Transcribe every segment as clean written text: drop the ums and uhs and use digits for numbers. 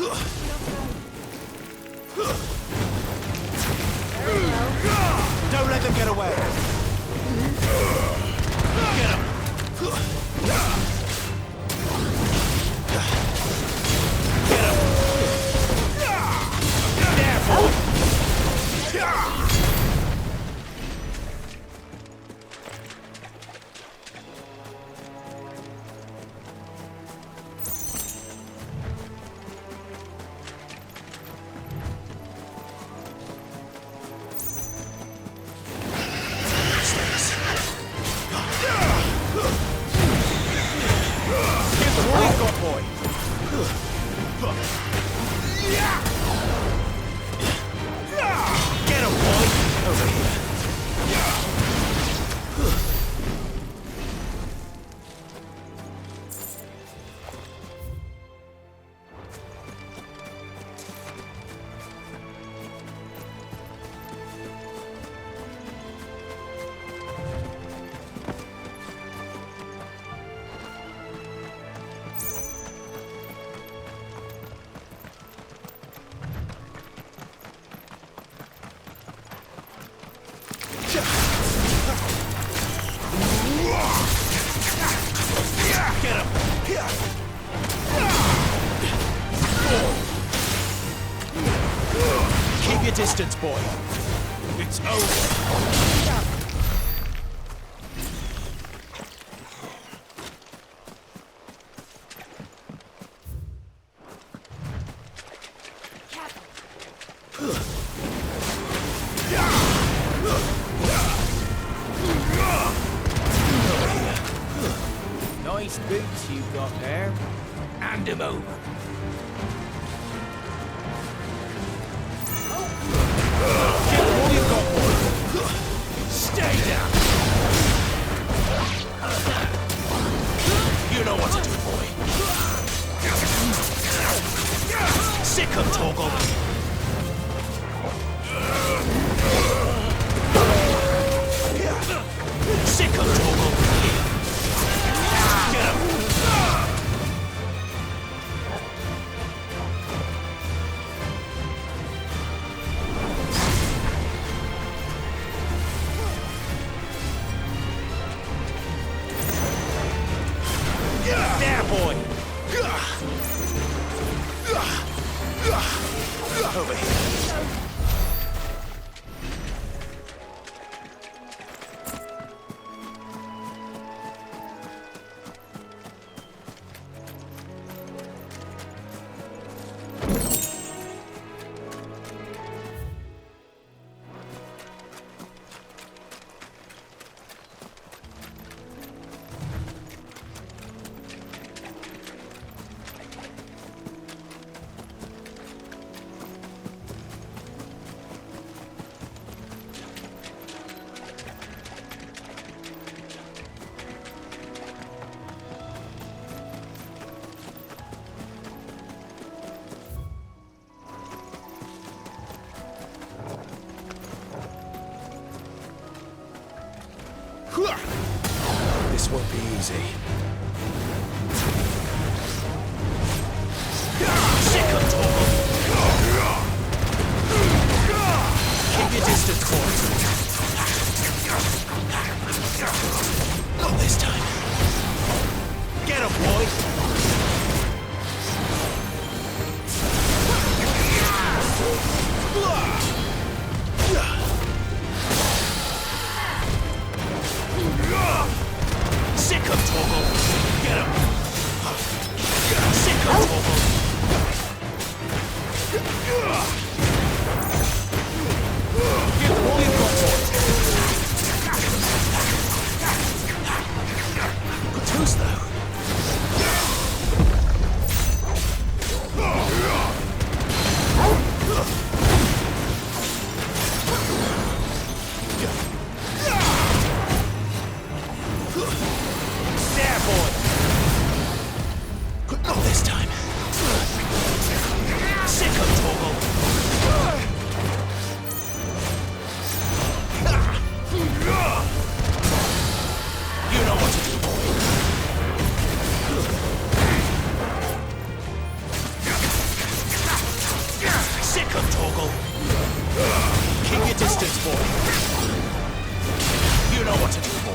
Don't let them get away. Get him. Get him. There, boy. Keep your distance, boy. It's over. Nice boots you've got there. Hand him over. Get all you've got, boy. Stay down. You know what to do, boy. Sick of Toggle. Sick of Toggle. Get him. There, boy. Over here. This won't be easy. Sick of Toggle. Keep your distance, boy. Not this time. Get him, boy. Sick of Toggle. Get him. Sick of Toggle. Give all you've got, boy.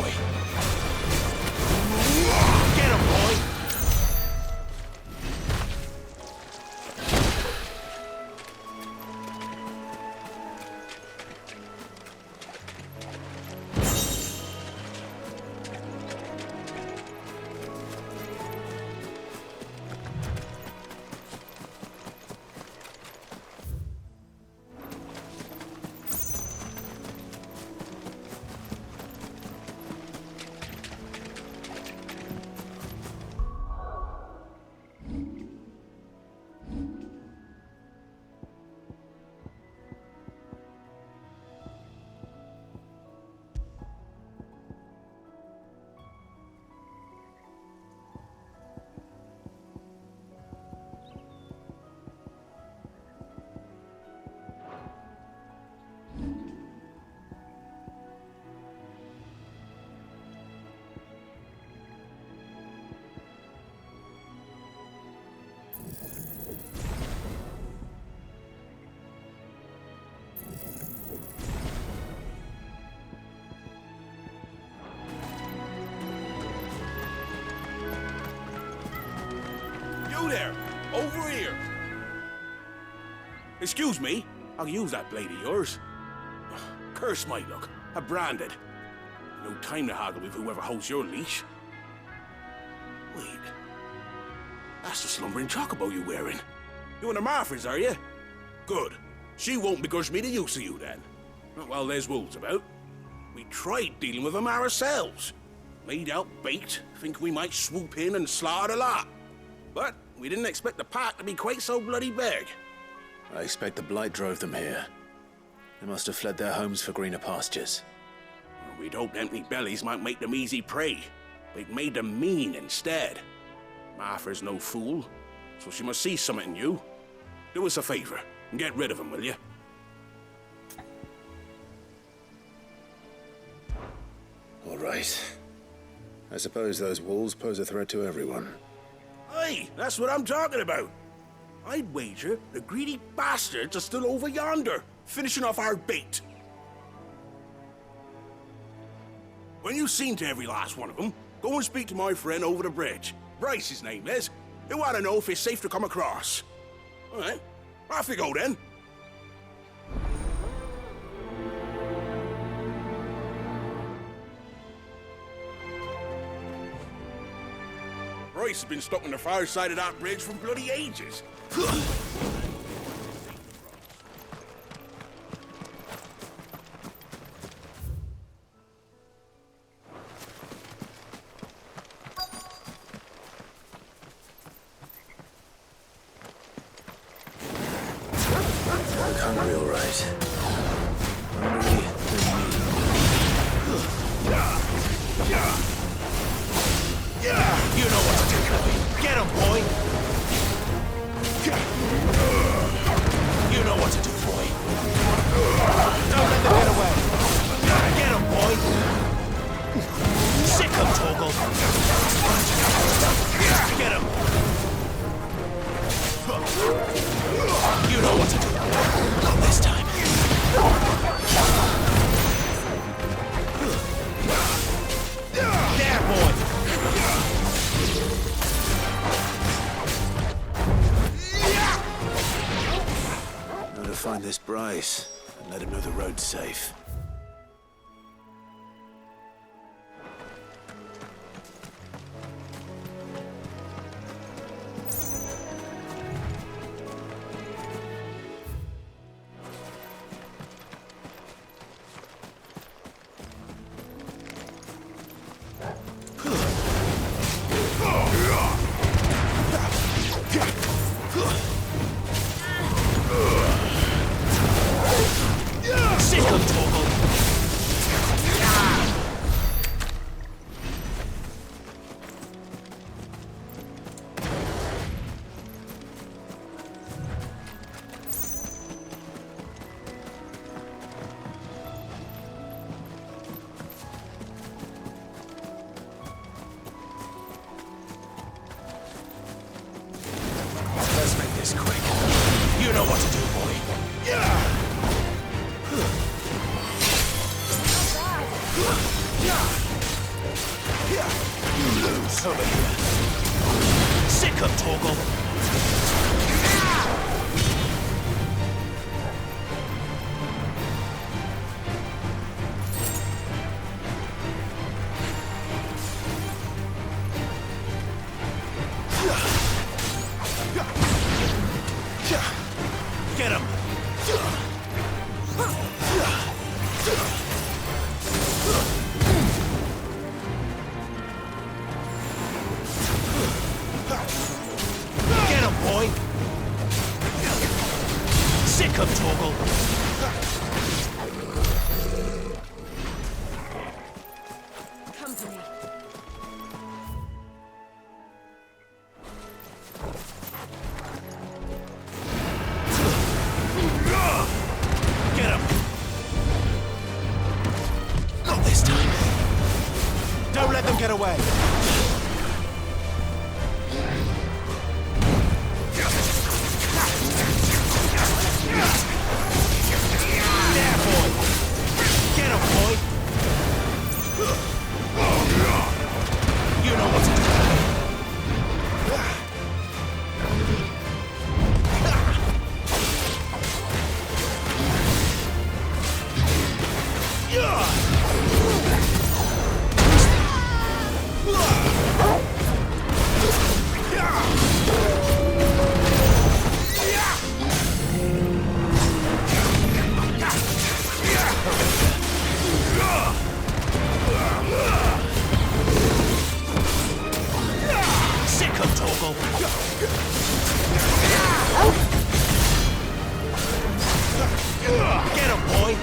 boy. Get him, boy. You there! Over here! Excuse me, I'll use that blade of yours. Curse my luck, I'm branded. No time to haggle with whoever holds your leash. Wait, that's the slumbering chocobo you're wearing. You and the Marfors, are you? Good. She won't begrudge me the use of you then. Not while there's wolves about. We tried dealing with them ourselves. Laid out bait, think we might swoop in and slaughter the lot. But we didn't expect the pack to be quite so bloody big. I expect the Blight drove them here. They must have fled their homes for greener pastures. Well, we'd hoped empty bellies might make them easy prey, but it made them mean instead. Martha's no fool, so she must see something in you. Do us a favor and get rid of them, will you? All right. I suppose those wolves pose a threat to everyone. Aye, that's what I'm talking about. I'd wager the greedy bastards are still over yonder, finishing off our bait. When you've seen to every last one of them, go and speak to my friend over the bridge. Bryce, his name is. He'll want to know if it's safe to come across. All right, off you go then. Bryce has been stuck on the far side of that bridge for bloody ages. Hungry, all right. Hungry You know what to do, boy. Get him, boy. You know what to do, boy. Don't let them get away. Get him, boy. Sick him, Toggle. Get him. You know what to do. Not this time. There, boy. Now to find this Bryce and let him know the road's safe. Sick of Toggle. Over here. Sick of Toggle. Get him! Get him, boy! Sick of Toggle! Come to me. Get him! Not this time. Don't let them get away. There, boy. Get him, boy. You know what to do. Sick of Toggle. Get him, boy.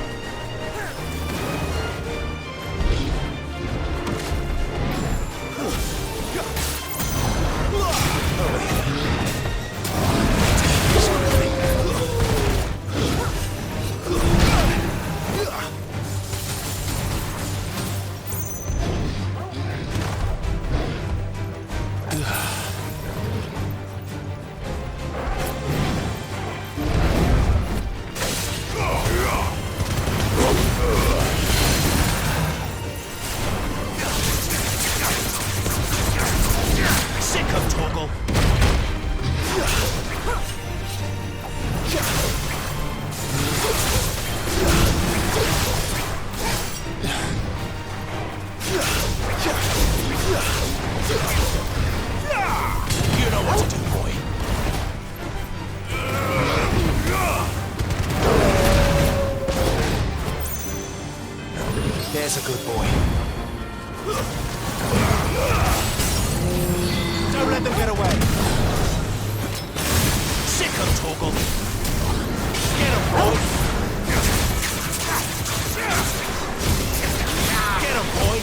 Sick of Toggle. You know what to do, boy. There's a good boy. Don't let them get away. Sick of Toggle. Get him, boy. Get him, boy.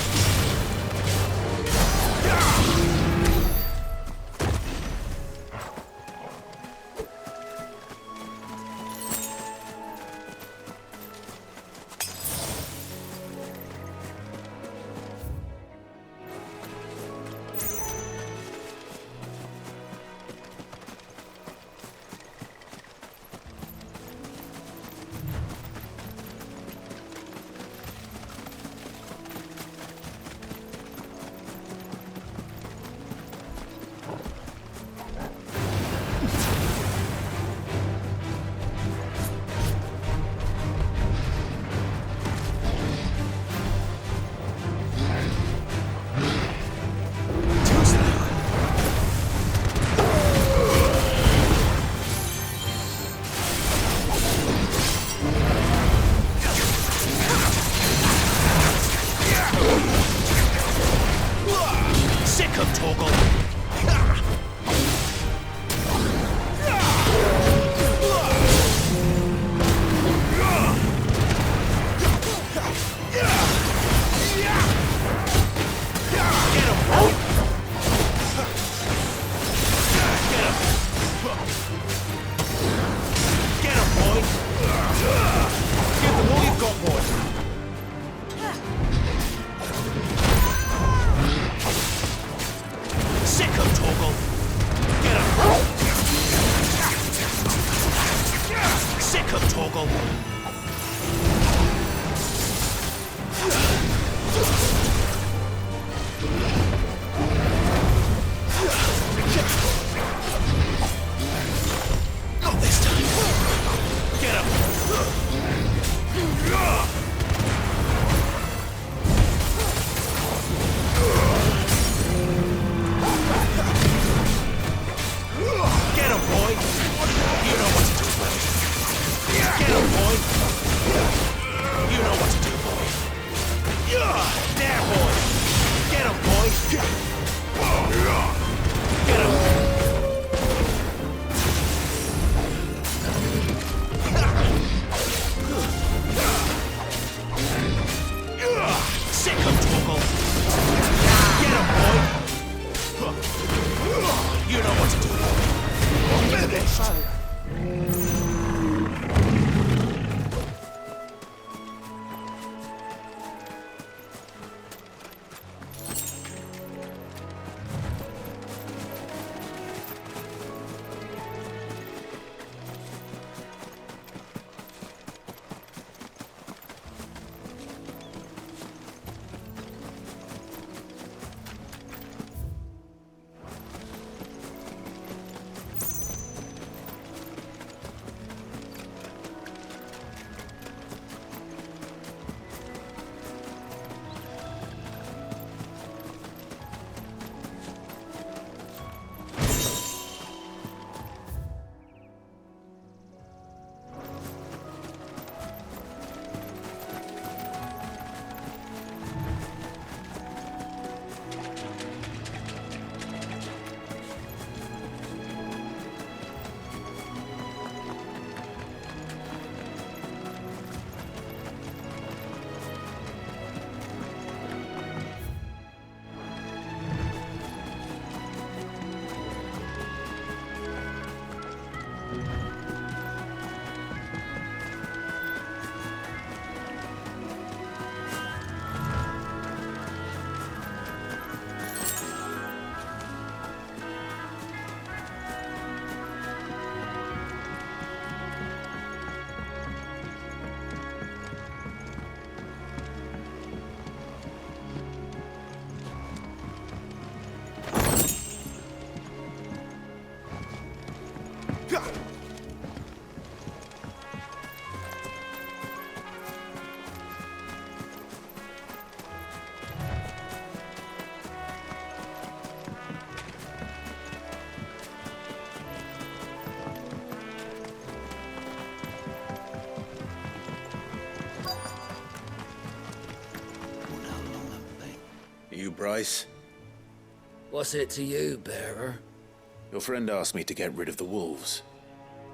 Sick of Toggle. Get him, boy. Get him, boy. Give them all you've got, boy. Sick of Toggle. Get him. Sick of Toggle. You, Bryce? What's it to you, bearer? Your friend asked me to get rid of the wolves.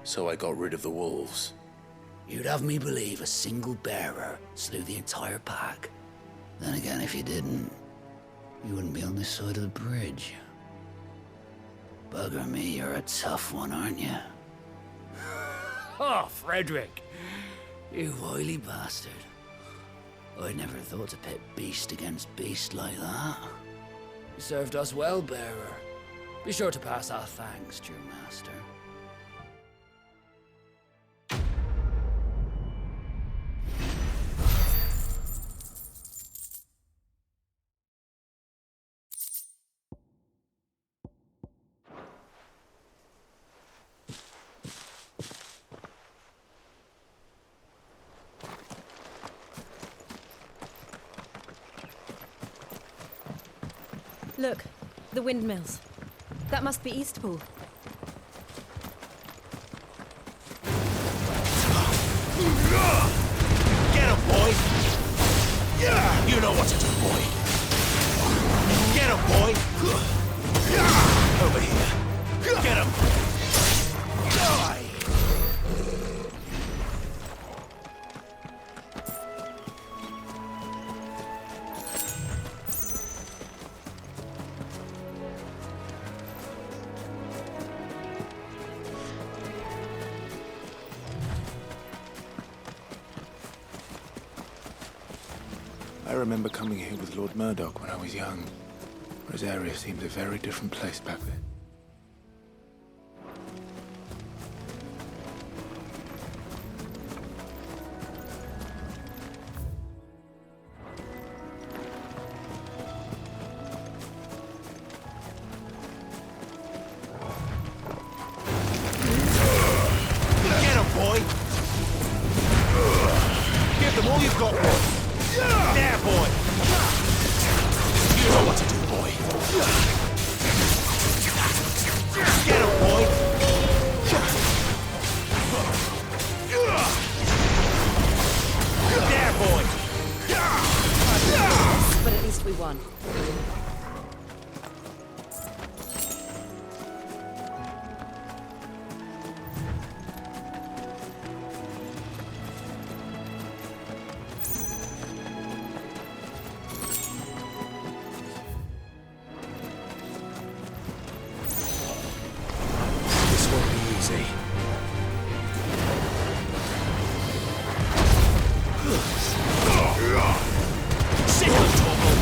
So I got rid of the wolves. You'd have me believe a single bearer slew the entire pack. Then again, if you didn't, you wouldn't be on this side of the bridge. Bugger me, you're a tough one, aren't you? Oh, Frederick! You wily bastard. I never thought to pit beast against beast like that. You served us well, bearer. Be sure to pass our thanks to your master. Look, the windmills. That must be Eastpool. Get him, boy! You know what to do, boy. Get him, boy! Over here. Get him! Die! I remember coming here with Lord Murdoch when I was young. Rosaria seemed a very different place back then. Get him, boy! Give them all you've got, boy! There, boy! You know what to do, boy! Get him, boy! There, boy! But at least we won. This won't be easy. Sit up, Torgal!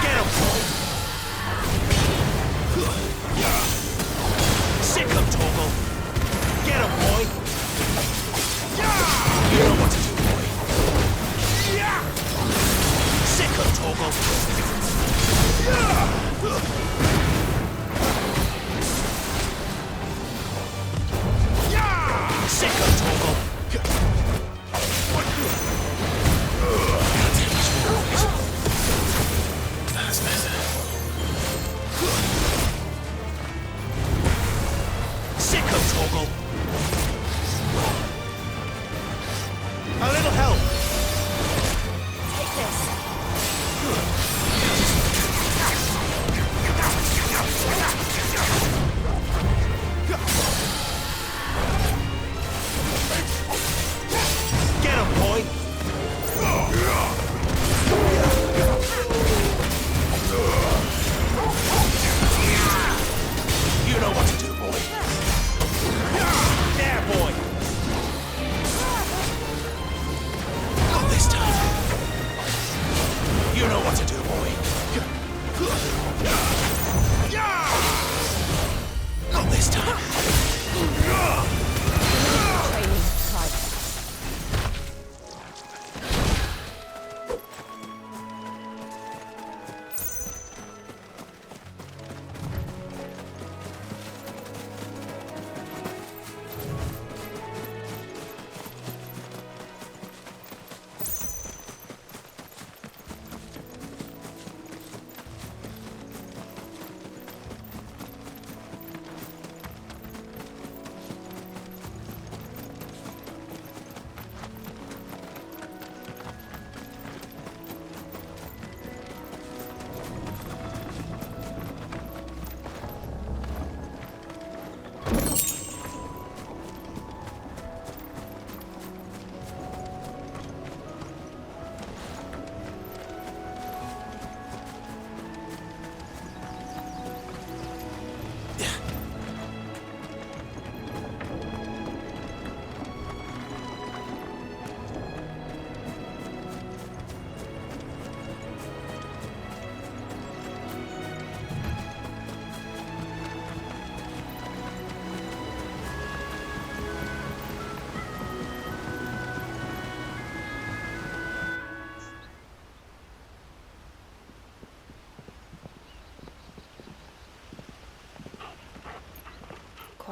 Get him, boy! Sick him, Torgal! Get him, boy! You know what to do, boy! Sick him, Torgal! Sick him, Torgal! That's better. Sick him, Torgal! A little help! Take this. Get him, boy! You know what to do, boy.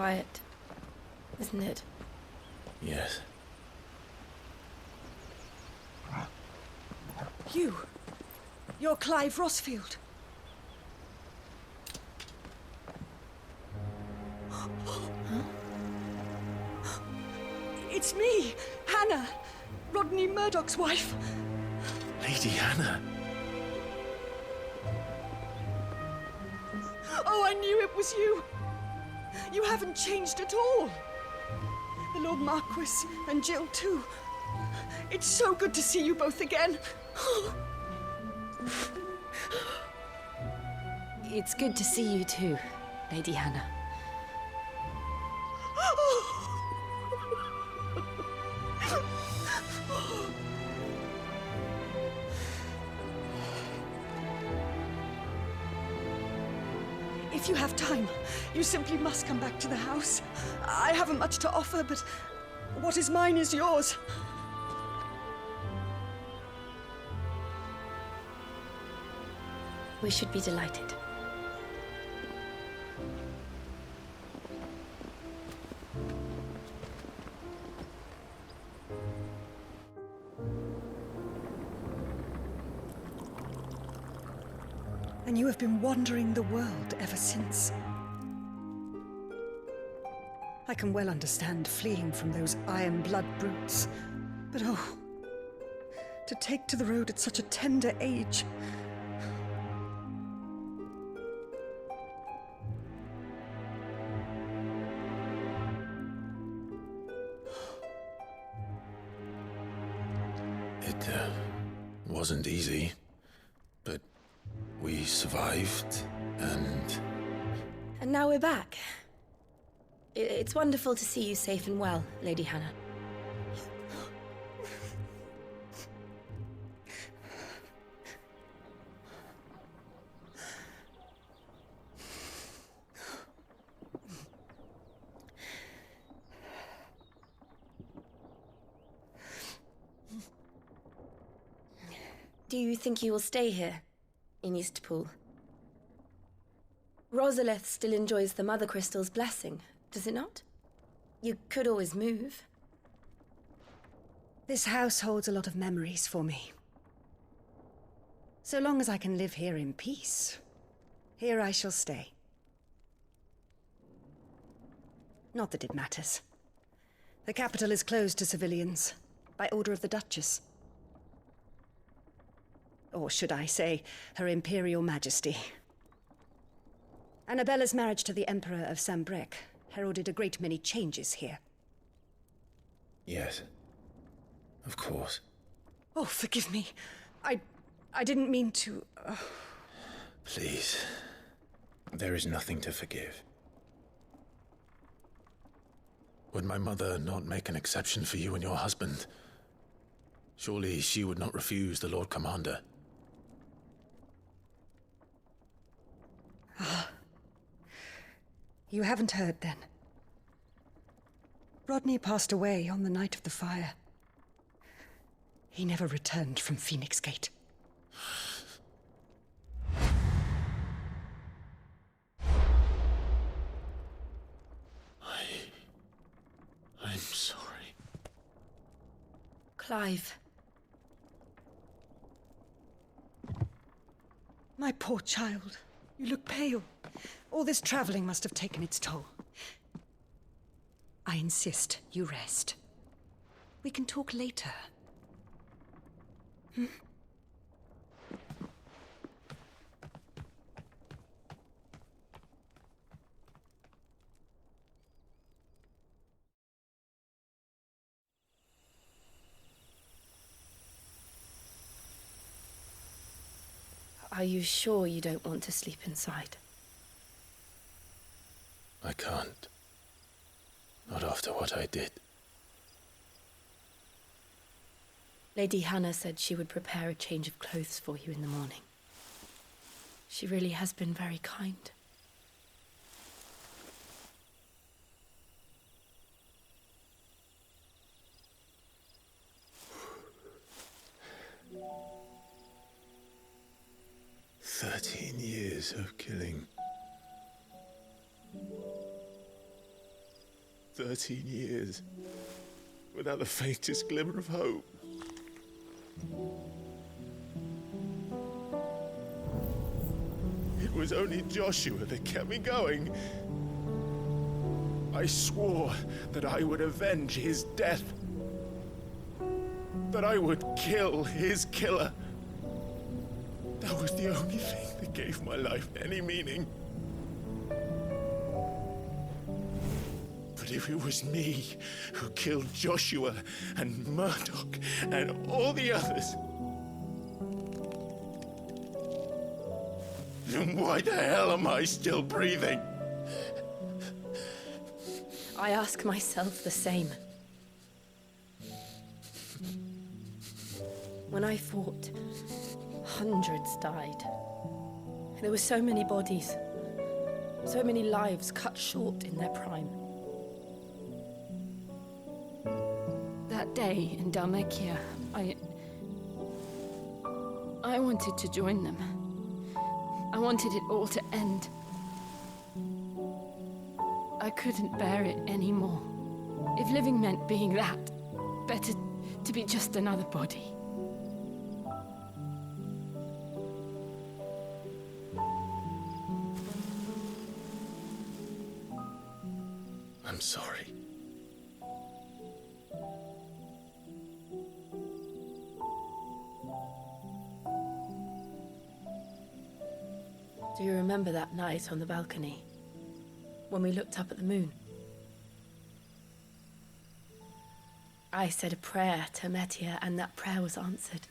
quiet, isn't it? Yes. You're Clive Rosfield. It's me, Hannah, Rodney Murdoch's wife. Lady Hannah. Oh, I knew it was you. You haven't changed at all. The Lord Marquis and Jill too. It's so good to see you both again. It's good to see you too, Lady Hannah. If you have time, you simply must come back to the house. I haven't much to offer, but what is mine is yours. We should be delighted. And you have been wandering the world ever since. I can well understand fleeing from those iron blood brutes, but oh, to take to the road at such a tender age. It wasn't easy, but we survived, and And now we're back. It's wonderful to see you safe and well, Lady Hannah. Do you think you will stay here, in Eastpool? Rosalith still enjoys the Mother Crystal's blessing, does it not? You could always move. This house holds a lot of memories for me. So long as I can live here in peace, here I shall stay. Not that it matters. The capital is closed to civilians, by order of the Duchess. Or should I say, Her Imperial Majesty. Annabella's marriage to the Emperor of Sambrec heralded a great many changes here. yes, of course. Oh, forgive me. I didn't mean to... Please, there is nothing to forgive. Would my mother not make an exception for you and your husband? Surely she would not refuse the Lord Commander. You haven't heard, then. Rodney passed away on the night of the fire. He never returned from Phoenix Gate. I'm sorry. Clive. My poor child. You look pale. All this traveling must have taken its toll. I insist you rest. We can talk later. Are you sure you don't want to sleep inside? I can't. Not after what I did. Lady Hannah said she would prepare a change of clothes for you in the morning. She really has been very kind. "13 years of killing. 13 years, without the faintest glimmer of hope. It was only Joshua that kept me going. I swore that I would avenge his death. That I would kill his killer. That was the only thing that gave my life any meaning. But if it was me who killed Joshua and Murdoch and all the others, then why the hell am I still breathing? I ask myself the same. When I fought, hundreds died. There were so many bodies, so many lives cut short in their prime. That day in Dalmekia, I wanted to join them. I wanted it all to end. I couldn't bear it anymore. If living meant being that, better to be just another body. I'm sorry. Do you remember that night on the balcony? When we looked up at the moon? I said a prayer to Metia, and that prayer was answered.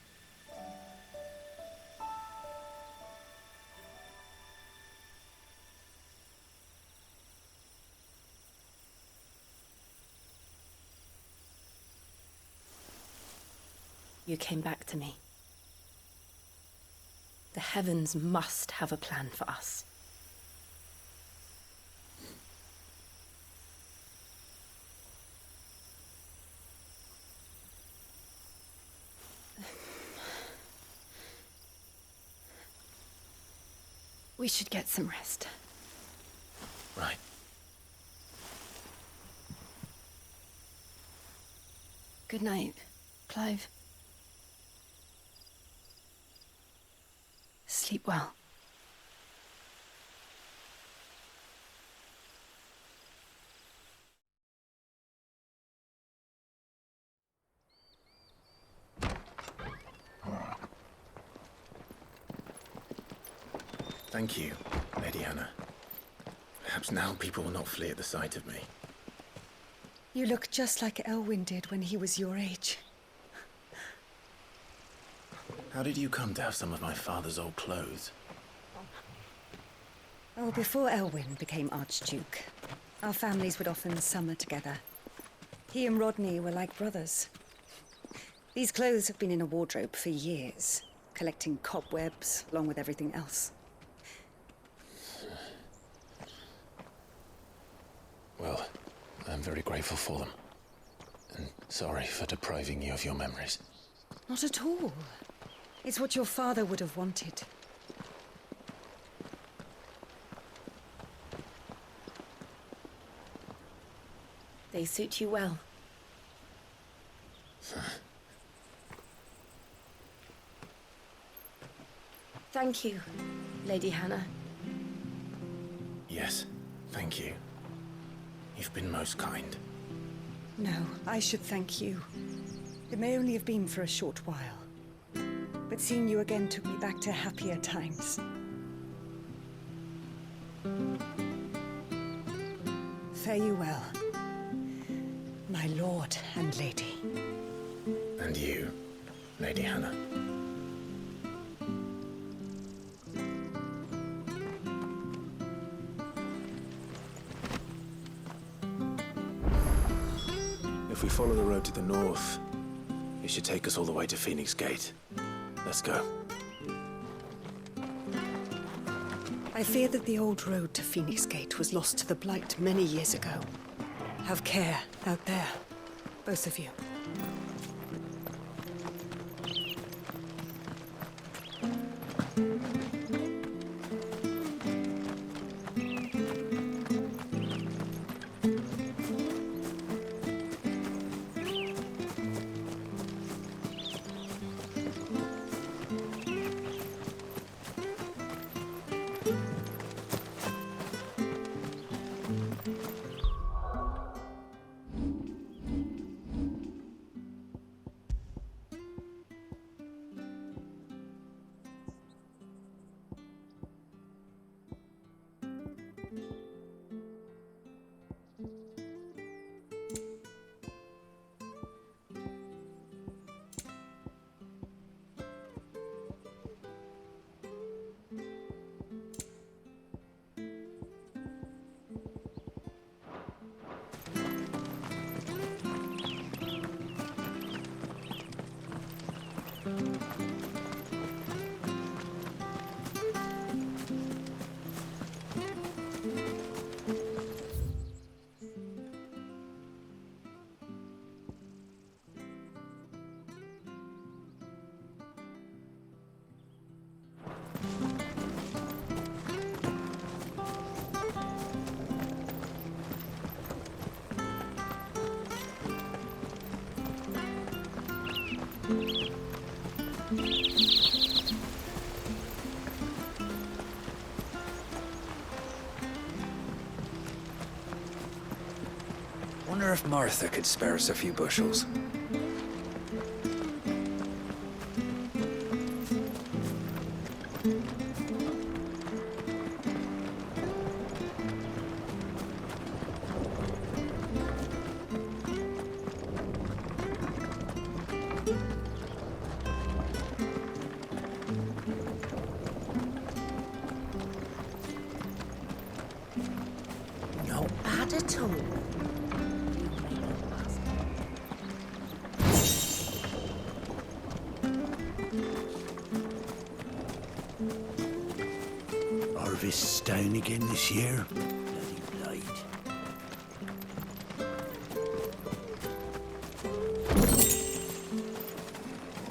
You came back to me. The heavens must have a plan for us. We should get some rest. Right. Good night, Clive. Sleep well. Thank you, Lady Hannah. Perhaps now people will not flee at the sight of me. You look just like Elwyn did when he was your age. How did you come to have some of my father's old clothes? Oh, before Elwyn became Archduke, our families would often summer together. He and Rodney were like brothers. These clothes have been in a wardrobe for years, collecting cobwebs along with everything else. Well, I'm very grateful for them. And sorry for depriving you of your memories. Not at all. It's what your father would have wanted. They suit you well. Thank you, Lady Hannah. Yes, thank you. You've been most kind. No, I should thank you. It may only have been for a short while, but seeing you again took me back to happier times. Fare you well, my lord and lady. And you, Lady Hannah. If we follow the road to the north, it should take us all the way to Phoenix Gate. Let's go. I fear that the old road to Phoenix Gate was lost to the Blight many years ago. Have care out there, both of you. Wonder if Martha could spare us a few bushels. Not bad at all. Harvest's down again this year. Bloody Blight.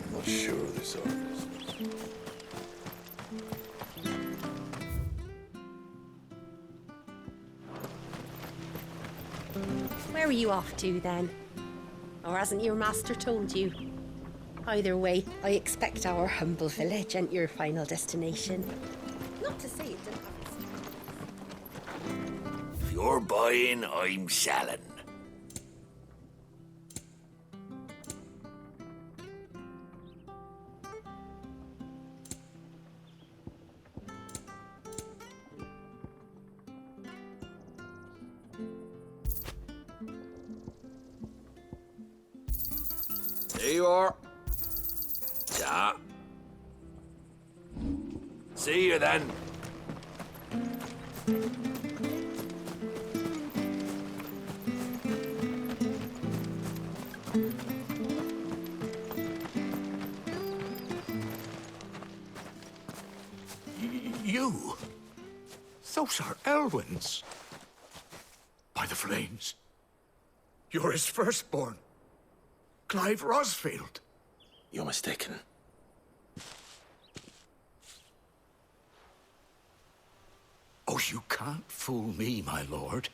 I'm not sure of this harvest. Where are you off to then? Or hasn't your master told you? Either way, I expect our humble village ain't your final destination. Not to say it didn't have If you're buying, I'm selling. There you are. Yeah. See you then. You? Those are Elwyn's. By the flames. You're his firstborn. Clive Rosfield. You're mistaken. Oh, you can't fool me, my lord.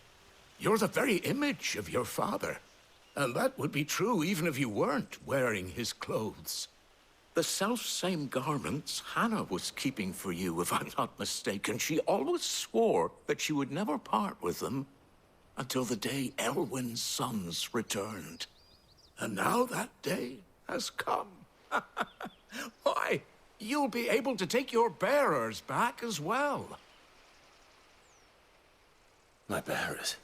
You're the very image of your father. And that would be true even if you weren't wearing his clothes. The self-same garments Hannah was keeping for you, if I'm not mistaken. She always swore that she would never part with them until the day Elwyn's sons returned. And now that day has come. Why, you'll be able to take your bearers back as well. My bearers.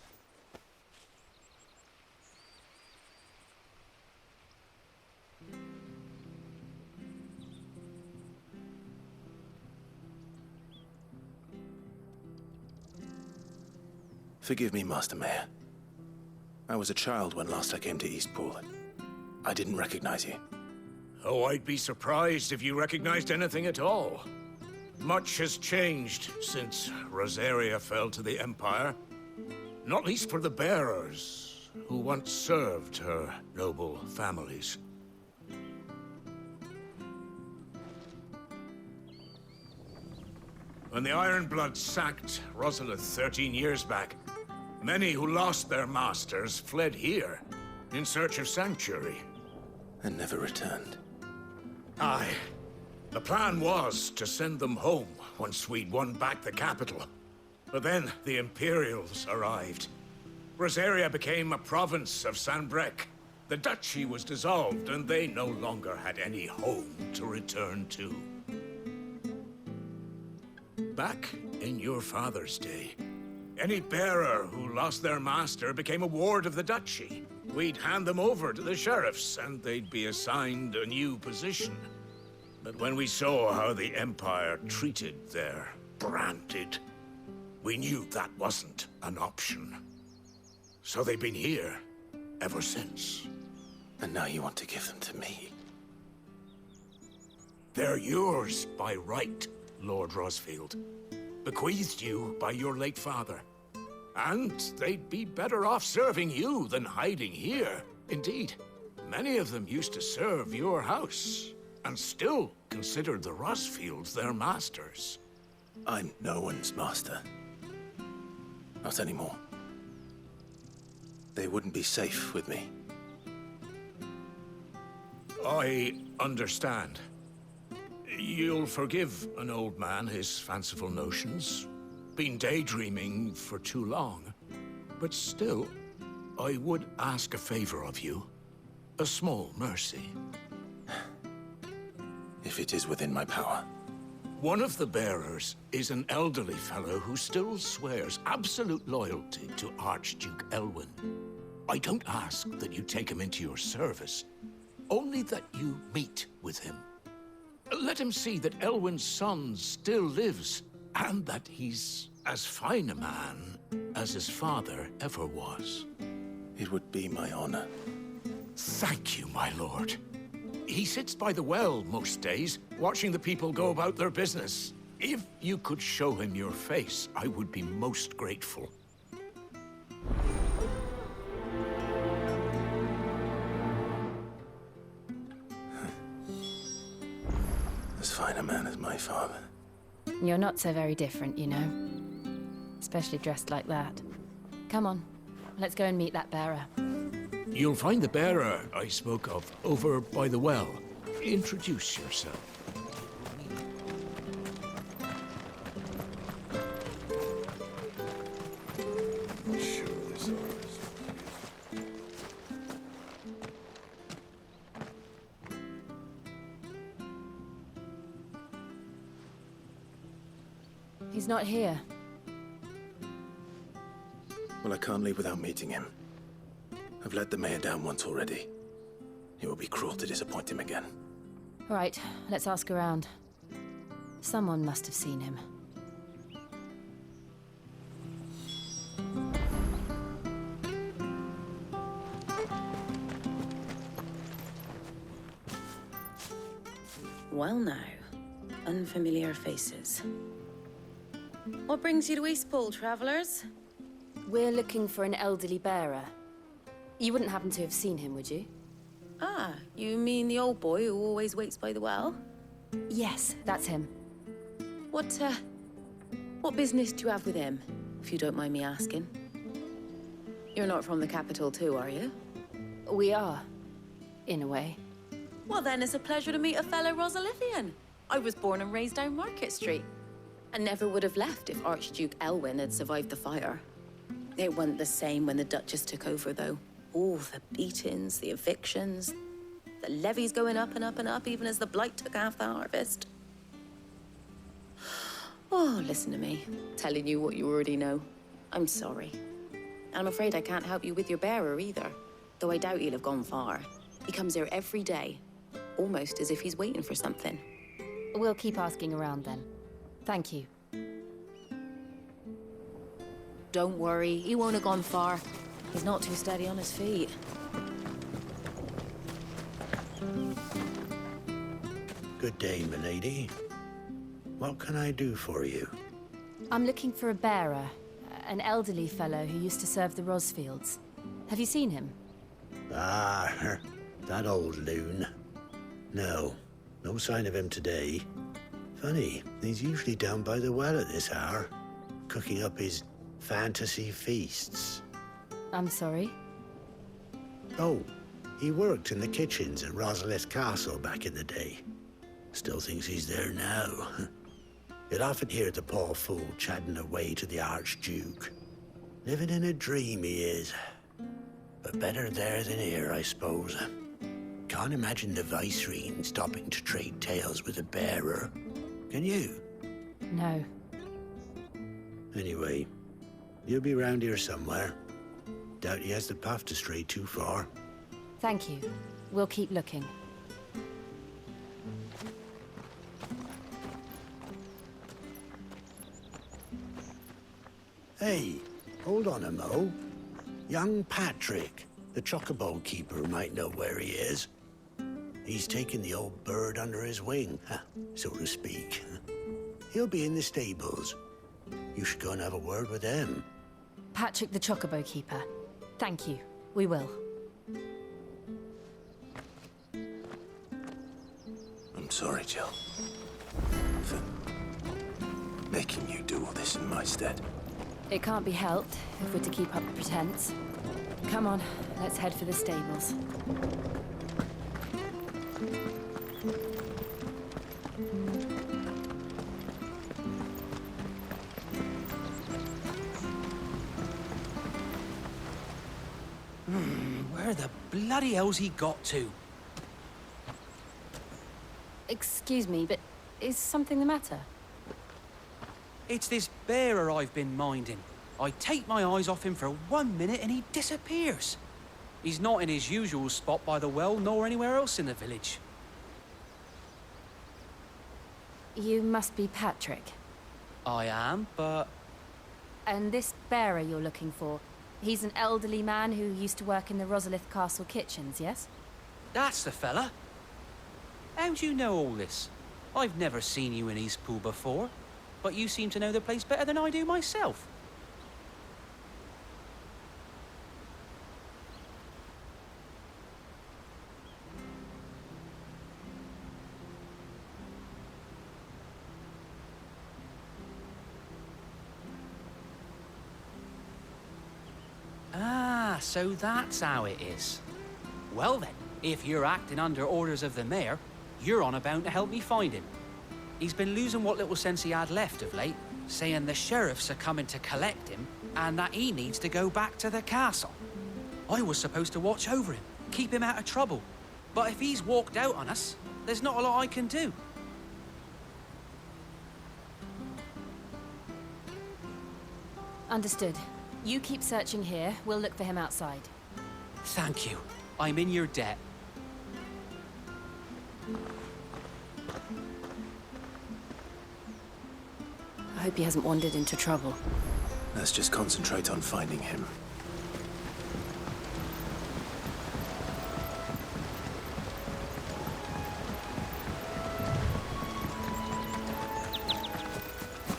Forgive me, Master Mayor. I was a child when last I came to Eastpool. I didn't recognize you. Oh, I'd be surprised if you recognized anything at all. Much has changed since Rosaria fell to the Empire. Not least for the bearers, who once served her noble families. When the Ironbloods sacked Rosalith 13 years back, many who lost their masters fled here in search of sanctuary. And never returned. Aye. The plan was to send them home once we'd won back the capital. But then the Imperials arrived. Rosaria became a province of Sanbreque. The duchy was dissolved, and they no longer had any home to return to. Back in your father's day, any bearer who lost their master became a ward of the duchy. We'd hand them over to the sheriffs, and they'd be assigned a new position. But when we saw how the Empire treated their branded, we knew that wasn't an option. So they've been here ever since. And now you want to give them to me? They're yours by right, Lord Rosfield. Bequeathed you by your late father. And they'd be better off serving you than hiding here. Indeed, many of them used to serve your house, and still considered the Rosfields their masters. I'm no one's master. Not anymore. They wouldn't be safe with me. I understand. You'll forgive an old man his fanciful notions. Been daydreaming for too long. But still, I would ask a favor of you. A small mercy. If it is within my power. One of the bearers is an elderly fellow who still swears absolute loyalty to Archduke Elwyn. I don't ask that you take him into your service, only that you meet with him. Let him see that Elwyn's son still lives, and that he's as fine a man as his father ever was. It would be my honor. Thank you, my lord. He sits by the well most days, watching the people go about their business. If you could show him your face, I would be most grateful. As fine a man as my father. You're not so very different, you know. Especially dressed like that. Come on, let's go and meet that bearer. You'll find the bearer I spoke of over by the well. Introduce yourself. Not sure this artist. He's not here. Well, I can't leave without meeting him. I've let the mayor down once already. It would be cruel to disappoint him again. All right, let's ask around. Someone must have seen him. Well now, unfamiliar faces. What brings you to Eastpool, travelers? We're looking for an elderly bearer. You wouldn't happen to have seen him, would you? Ah, you mean the old boy who always waits by the well? Yes, that's him. What business do you have with him, if you don't mind me asking? You're not from the capital too, are you? We are, in a way. Well then, it's a pleasure to meet a fellow Rosalithian. I was born and raised down Market Street. And never would have left if Archduke Elwyn had survived the fire. It wasn't the same when the Duchess took over, though. All the beatings, the evictions, the levies going up and up and up, even as the Blight took half the harvest. Oh, listen to me, telling you what you already know. I'm sorry. I'm afraid I can't help you with your bearer either, though I doubt he'll have gone far. He comes here every day, almost as if he's waiting for something. We'll keep asking around then. Thank you. Don't worry, he won't have gone far. He's not too steady on his feet. Good day, milady. What can I do for you? I'm looking for a bearer, an elderly fellow who used to serve the Rosfields. Have you seen him? Ah, that old loon. No sign of him today. Funny, he's usually down by the well at this hour, cooking up his fantasy feasts. I'm sorry? Oh, he worked in the kitchens at Rosalith Castle back in the day. Still thinks he's there now. You'd often hear the poor fool chatting away to the Archduke. Living in a dream he is. But better there than here, I suppose. Can't imagine the Vicereine stopping to trade tales with a bearer. Can you? No. Anyway, you'll be round here somewhere. Doubt he has the path to stray too far. Thank you. We'll keep looking. Hey, hold on a mo. Young Patrick, the Chocobo keeper, might know where he is. He's taken the old bird under his wing, so to speak. He'll be in the stables. You should go and have a word with him. Patrick the Chocobo keeper. Thank you. We will. I'm sorry, Jill. For making you do all this in my stead. It can't be helped if we're to keep up the pretense. Come on, let's head for the stables. Where the bloody hell's he got to? Excuse me, but is something the matter? It's this bearer I've been minding. I take my eyes off him for 1 minute and he disappears. He's not in his usual spot by the well, nor anywhere else in the village. You must be Patrick. I am, but... And this bearer you're looking for, he's an elderly man who used to work in the Rosalith Castle kitchens, yes? That's the fella. How do you know all this? I've never seen you in Eastpool before, but you seem to know the place better than I do myself. Ah, so that's how it is. Well then, if you're acting under orders of the mayor, you're on about to help me find him. He's been losing what little sense he had left of late, saying the sheriffs are coming to collect him and that he needs to go back to the castle. I was supposed to watch over him, keep him out of trouble. But if he's walked out on us, there's not a lot I can do. Understood. You keep searching here, we'll look for him outside. Thank you. I'm in your debt. I hope he hasn't wandered into trouble. Let's just concentrate on finding him.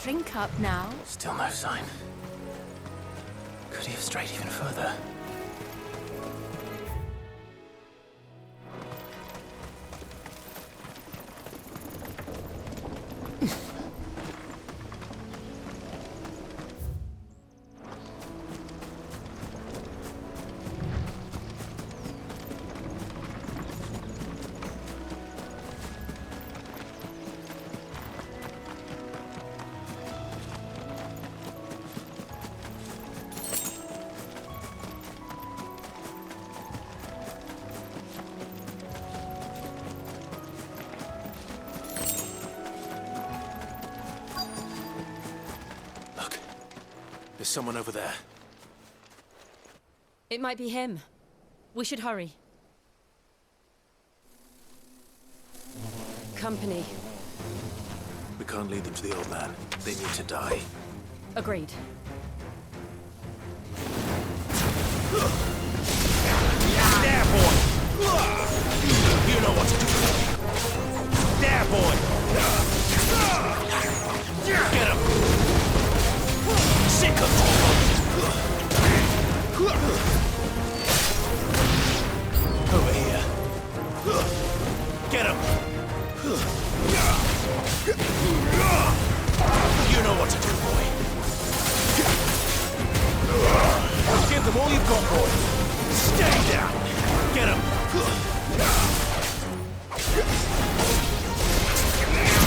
Drink up now. Still no sign. Could he have strayed even further? There's someone over there. It might be him. We should hurry. Company. We can't lead them to the old man. They need to die. Agreed. There, boy! You know what to do. There, boy! Get him! Sick of over here. Get him! You know what to do, boy. Give them all you've got, boy. Stay down! Get him!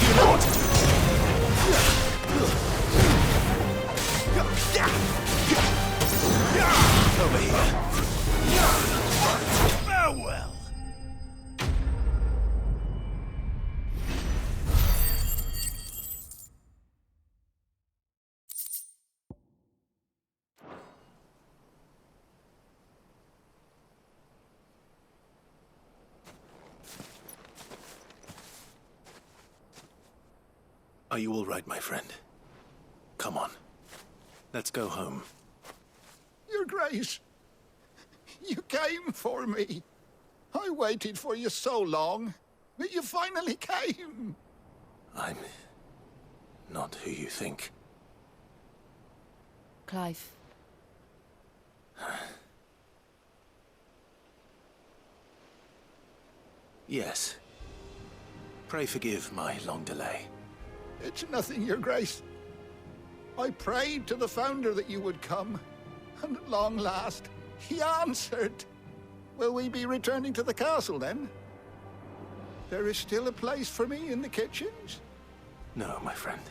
You know what to do. Over here. Farewell. Are you all right, my friend? Come on. Let's go home. Your Grace, you came for me. I waited for you so long, but you finally came. I'm not who you think. Clive. Yes. Pray forgive my long delay. It's nothing, Your Grace. I prayed to the Founder that you would come, and at long last, he answered. Will we be returning to the castle, then? There is still a place for me in the kitchens? No, my friend.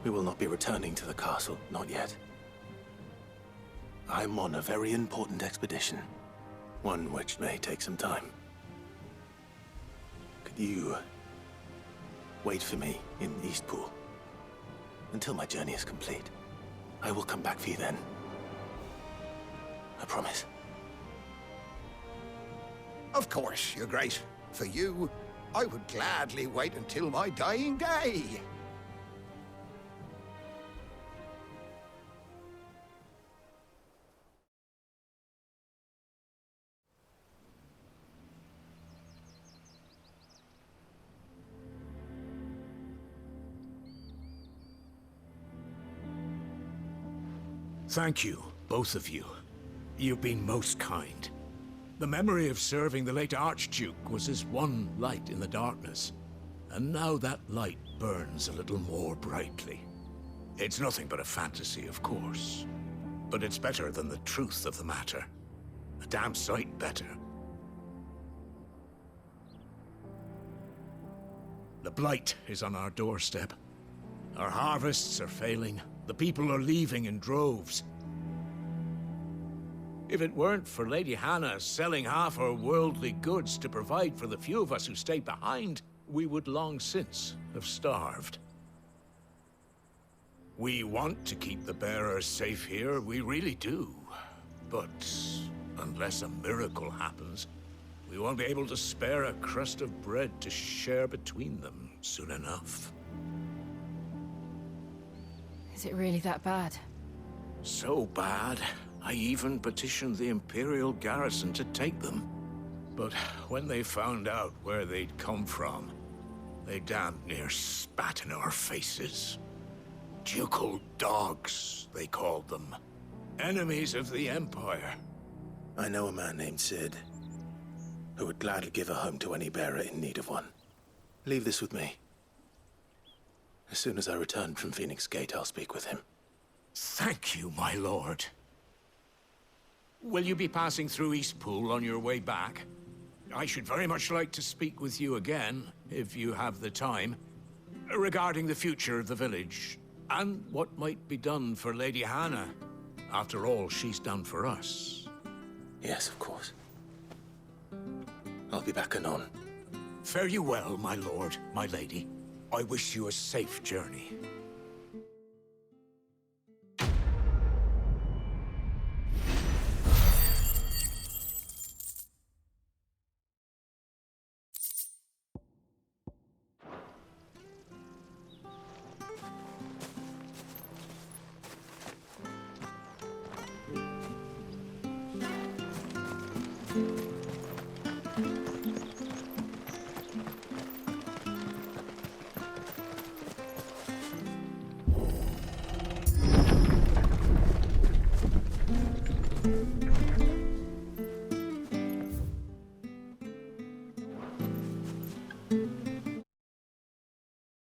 We will not be returning to the castle, not yet. I'm on a very important expedition. One which may take some time. Could you wait for me in Eastpool until my journey is complete? I will come back for you then. I promise. Of course, Your Grace. For you, I would gladly wait until my dying day. Thank you, both of you. You've been most kind. The memory of serving the late Archduke was as one light in the darkness, and now that light burns a little more brightly. It's nothing but a fantasy, of course, but it's better than the truth of the matter. A damn sight better. The Blight is on our doorstep. Our harvests are failing. The people are leaving in droves. If it weren't for Lady Hannah selling half her worldly goods to provide for the few of us who stay behind, we would long since have starved. We want to keep the bearers safe here, we really do. But unless a miracle happens, we won't be able to spare a crust of bread to share between them soon enough. Is it really that bad? So bad, I even petitioned the Imperial garrison to take them. But when they found out where they'd come from, they damn near spat in our faces. Ducal dogs, they called them. Enemies of the Empire. I know a man named Sid, who would gladly give a home to any bearer in need of one. Leave this with me. As soon as I return from Phoenix Gate, I'll speak with him. Thank you, my lord. Will you be passing through Eastpool on your way back? I should very much like to speak with you again, if you have the time, regarding the future of the village, and what might be done for Lady Hannah. After all, she's done for us. Yes, of course. I'll be back anon. Fare you well, my lord, my lady. I wish you a safe journey.